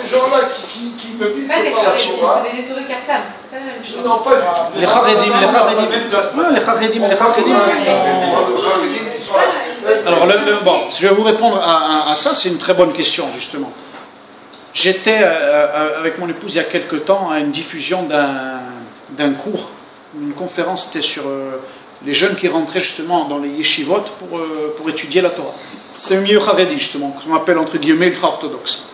ces gens-là qui me disent que c'est des Torah cartables, c'est pas la même chose. Non, pas du tout. Les Haredim. Ouais, les Haredim. Alors, bon, je vais vous répondre à ça, c'est une très bonne question, justement. J'étais avec mon épouse il y a quelque temps à une diffusion d'un cours, une conférence, c'était sur les jeunes qui rentraient justement dans les yeshivot pour étudier la Torah. C'est un milieu Haredi, justement, qu'on appelle entre guillemets ultra-orthodoxe.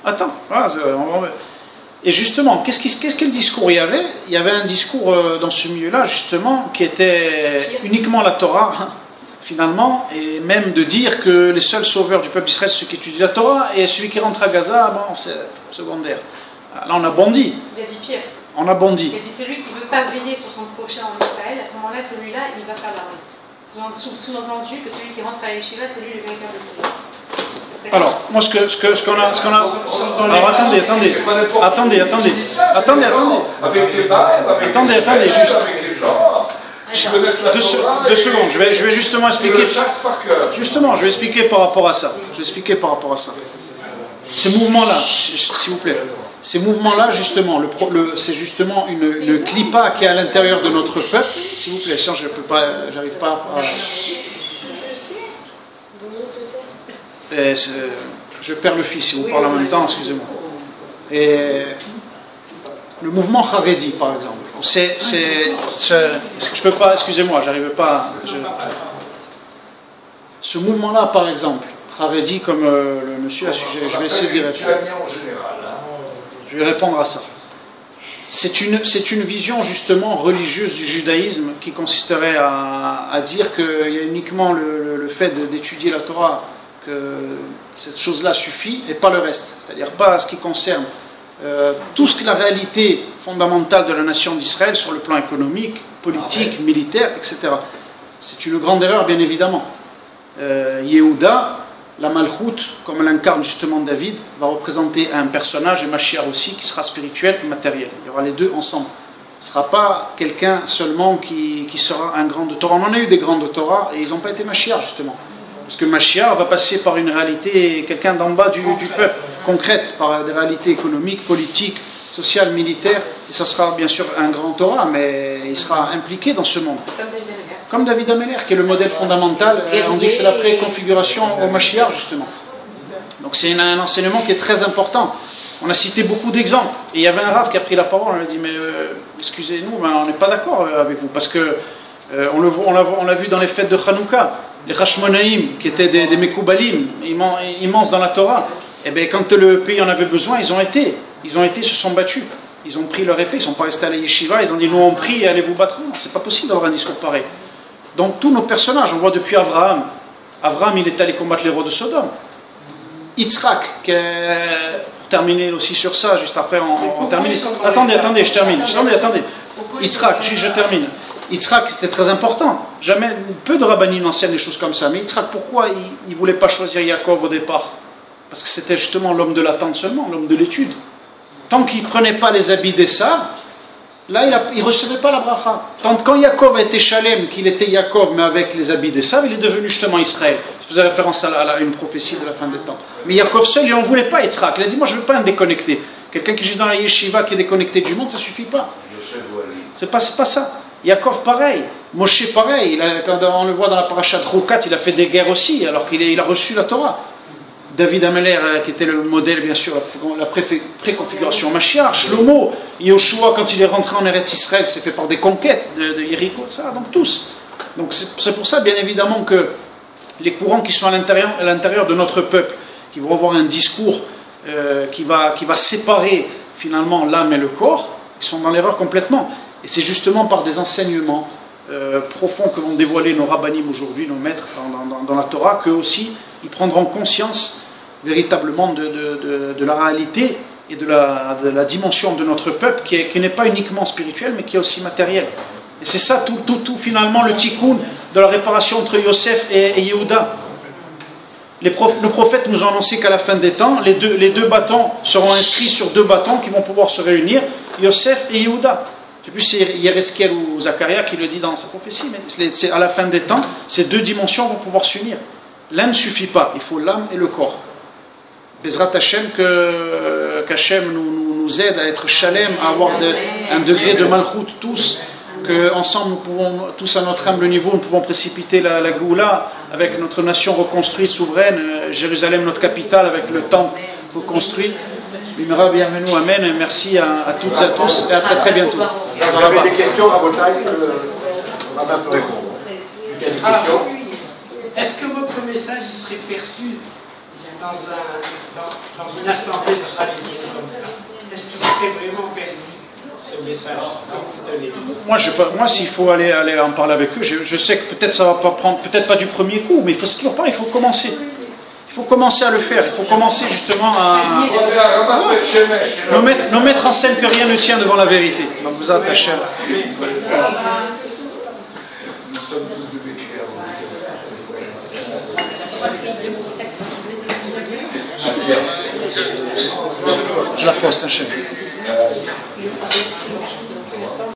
Attends, et justement, quel discours il y avait? Il y avait un discours dans ce milieu-là, justement, qui était uniquement la Torah, finalement, et même de dire que les seuls sauveurs du peuple d'Israël, c'est ceux qui étudient la Torah, et celui qui rentre à Gaza, bon, c'est secondaire. Là, on a bondi. Il a dit pire. On a bondi. Il a dit celui qui ne veut pas veiller sur son prochain en Israël, à ce moment-là, celui-là, il va faire l'armée. Sous-entendu que celui qui rentre à la yeshiva, c'est lui le véritable sauveur. Alors, moi, ce qu'on a... Alors, attendez, juste... Deux secondes, je vais justement expliquer... Justement, je vais expliquer par rapport à ça. Ces mouvements-là, s'il vous plaît, ces mouvements-là, justement, c'est justement une clipa qui est à l'intérieur de notre peuple. S'il vous plaît, sinon j'arrive pas à... je perds le fils si vous parlez en même temps, excusez-moi. Et le mouvement Haredi, par exemple, je peux pas, excusez-moi, j'arrive pas. Ce mouvement-là, par exemple, Haredi, comme le monsieur a suggéré, je vais essayer d'y répondre. Je vais répondre à ça. C'est une vision justement religieuse du judaïsme qui consisterait à dire qu'il y a uniquement le fait d'étudier la Torah, que cette chose-là suffit, et pas le reste. C'est-à-dire pas ce qui concerne tout ce que la réalité fondamentale de la nation d'Israël sur le plan économique, politique, militaire, etc. C'est une grande erreur, bien évidemment. Yehuda, la Malchoute, comme elle incarne justement David, va représenter un personnage, et Mashiach aussi, qui sera spirituel et matériel. Il y aura les deux ensemble. Ce ne sera pas quelqu'un seulement qui sera un grand de Torah. On en a eu des grands de Torah, et ils n'ont pas été Mashiach, justement. Parce que Mashiach va passer par une réalité, quelqu'un d'en bas du peuple, concrète, par des réalités économiques, politiques, sociales, militaires, et ça sera bien sûr un grand Torah, mais il sera impliqué dans ce monde. Comme David Ameller, qui est le modèle fondamental, on dit que c'est la préconfiguration au Mashiach, justement. Donc c'est un enseignement qui est très important. On a cité beaucoup d'exemples, et il y avait un Rav qui a pris la parole, on lui a dit, mais excusez-nous, mais on n'est pas d'accord avec vous, parce que on l'a vu dans les fêtes de Hanouka, les Hashmonaïm, qui étaient des Mekoubalim, immenses dans la Torah, et bien quand le pays en avait besoin, ils ont été, se sont battus. Ils ont pris leur épée, ils ne sont pas restés à la yeshiva, ils ont dit nous on prie et allez vous battre. Non, c'est pas possible d'avoir un discours pareil. Donc tous nos personnages, on voit depuis Abraham. Abraham, il est allé combattre les rois de Sodome. Yitzhak, pour terminer aussi sur ça, juste après on termine. Attendez, je termine. Attendez. Yitzhak, je termine. Yitzhak, c'était très important. Jamais, peu de rabbinim enseignent des choses comme ça. Mais Yitzhak, pourquoi il ne voulait pas choisir Yaakov au départ? Parce que c'était justement l'homme de l'attente seulement, l'homme de l'étude. Tant qu'il ne prenait pas les habits d'Esav, là il ne recevait pas la bracha. Tant quand Yaakov a été Shalem, qu'il était Yaakov, mais avec les habits d'Esav, il est devenu justement Israël. Ça faisait référence à une prophétie de la fin des temps. Mais Yaakov seul, il n'en voulait pas Yitzhak. Il a dit, moi je ne veux pas un déconnecté. Quelqu'un qui est juste dans la yeshiva, qui est déconnecté du monde, ça ne suffit pas. C'est pas ça. Yaakov pareil, Moshe pareil, quand on le voit dans la paracha de Roukat, il a fait des guerres aussi, alors qu'il a reçu la Torah. David Ameller, qui était le modèle, bien sûr, la préconfiguration Mashiach, Shlomo, Yoshua, quand il est rentré en Eretz Israël, c'est fait par des conquêtes de Yéricho, ça, donc tous. Donc c'est pour ça, bien évidemment, que les courants qui sont à l'intérieur de notre peuple, qui vont avoir un discours qui va séparer finalement l'âme et le corps, ils sont dans l'erreur complètement. Et c'est justement par des enseignements profonds que vont dévoiler nos rabbinim aujourd'hui, nos maîtres dans la Torah, qu'eux aussi, ils prendront conscience véritablement de la réalité et de la dimension de notre peuple qui n'est pas uniquement spirituelle mais qui est aussi matérielle. Et c'est ça tout finalement le tikkun de la réparation entre Yosef et Yehuda. Le prophète nous a annoncé qu'à la fin des temps, les deux bâtons seront inscrits sur deux bâtons qui vont pouvoir se réunir, Yosef et Yehuda. Je ne sais plus si c'est Yereskel ou Zacharia qui le dit dans sa prophétie, mais c'est à la fin des temps, ces deux dimensions vont pouvoir s'unir. L'un ne suffit pas, il faut l'âme et le corps. Bezrat Hashem, qu'Hachem nous aide à être shalem, à avoir un degré de malchout tous, qu'ensemble nous pouvons, tous à notre humble niveau, nous pouvons précipiter la Géoula avec notre nation reconstruite, souveraine, Jérusalem notre capitale avec le temple reconstruit. Bimera bienvenue, amen, merci à toutes et à tous et à très très bientôt. Vous avez des questions à votre taille, Rabbin peut répondre. Il y a des questions. Est-ce que votre message il serait perçu dans une assemblée de rabbiniques comme ça? Est-ce qu'il serait vraiment perçu, ce message que vous tenez? Moi, s'il faut aller en parler avec eux, je sais que peut-être ça va pas prendre, peut-être pas du premier coup, mais c'est toujours pas, il faut commencer. Il faut commencer à le faire, il faut commencer justement à nous mettre en scène que rien ne tient devant la vérité. Donc vous attachez à Nous sommes tous des mécréants. Je la poste, un chef.